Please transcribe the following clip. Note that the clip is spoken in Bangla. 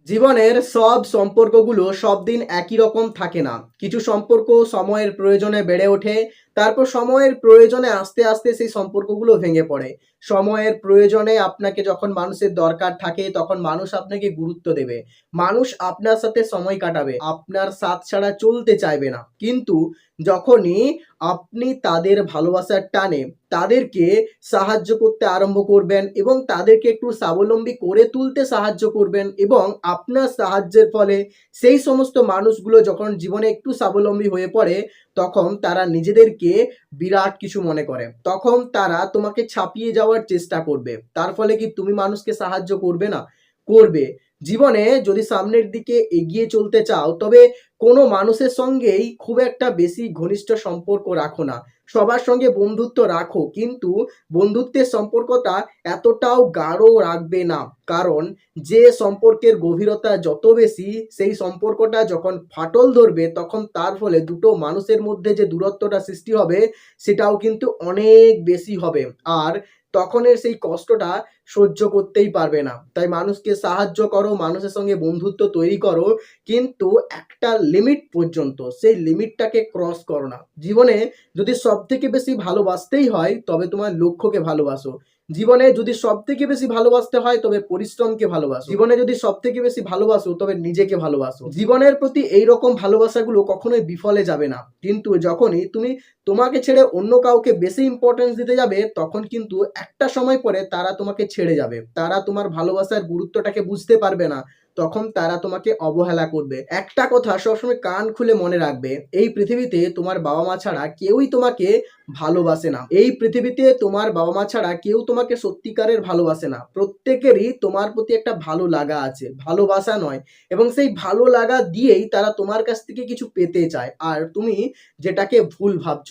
জীবনের সব সম্পর্কগুলো সব দিন একই রকম থাকে না। কিছু সম্পর্ক সময়ের প্রয়োজনে বেড়ে ওঠে, তারপর সময়ের প্রয়োজনে আস্তে আস্তে সেই সম্পর্কগুলো ভেঙে পড়ে। সময়ের প্রয়োজনে আপনাকে যখন মানুষের দরকার থাকে তখন মানুষ আপনাকে গুরুত্ব দেবে। মানুষ আপনার সাথে সময় কাটাবে, আপনার সাথ ছাড়া চলতে চাইবে না। কিন্তু যখনই আপনি তাদের ভালোবাসার টানে তাদেরকে সাহায্য করতে আরম্ভ করবেন এবং তাদেরকে একটু স্বাবলম্বী করে তুলতে সাহায্য করবেন এবং আপনার সাহায্যের ফলে সেই সমস্ত মানুষগুলো যখন জীবনে একটু স্বাবলম্বী হয়ে পড়ে, তখন তারা নিজেদেরকে বিরাট কিছু মনে করে। তখন তারা তোমাকে ছাপিয়ে যাওয়ার চেষ্টা করবে। তার ফলে কি তুমি মানুষকে সাহায্য করবে না? করবে। জীবনে যদি সামনের দিকে এগিয়ে চলতে চাও তবে কোনো মানুষের সঙ্গেই খুব একটা বেশি ঘনিষ্ঠ সম্পর্ক রাখো না। সবার সঙ্গে বন্ধুত্ব রাখো, কিন্তু বন্ধুত্বের সম্পর্কটা এতটাও গাঢ় রাখবে না। কারণ যে সম্পর্কের গভীরতা যত বেশি, সেই সম্পর্কটা যখন ফাটল ধরবে তখন তার ফলে দুটো মানুষের মধ্যে যে দূরত্বটা সৃষ্টি হবে সেটাও কিন্তু অনেক বেশি হবে। আর তখনের সেই কষ্টটা সহ্য করতেই পারবে না। তাই মানুষকে সাহায্য করো, মানুষের সঙ্গে বন্ধুত্ব তৈরি করো, কিন্তু একটা লিমিট পর্যন্ত। সেই লিমিটটাকে ক্রস করো না। জীবনে যদি সবথেকে বেশি ভালোবাসতেই হয় তবে তোমার লক্ষ্যকে ভালোবাসো। জীবনে যদি সবথেকে বেশি ভালোবাসতে হয় তবে পরিশ্রমকে ভালোবাসো। জীবনে যদি সবথেকে বেশি ভালোবাসো তবে নিজেকে ভালোবাসো। জীবনের প্রতি এইরকম ভালোবাসাগুলো কখনোই বিফলে যাবে না। কিন্তু যখনই তুমি তোমাকে ছেড়ে অন্য কাউকে বেশি ইম্পর্টেন্স দিতে যাবে তখন কিন্তু একটা সময় পরে তারা তোমাকে ছেড়ে যাবে। তারা তোমার ভালোবাসার গুরুত্বটাকে বুঝতে পারবে না। তখন তারা তোমাকে অবহেলা করবে। একটা কথা সবসময় কান খুলে মনে রাখবে, এই পৃথিবীতে তোমার বাবা মা ছাড়া কেউই তোমাকে ভালোবাসে না। এই পৃথিবীতে তোমার বাবা মা ছাড়া কেউ তোমাকে সত্যিকারের ভালোবাসে না। প্রত্যেকেরই তোমার প্রতি একটা ভালো লাগা আছে, ভালোবাসা নয়। এবং সেই ভালো লাগা দিয়েই তারা তোমার কাছ থেকে কিছু পেতে চায়, আর তুমি যেটাকে ভুল ভাবছো।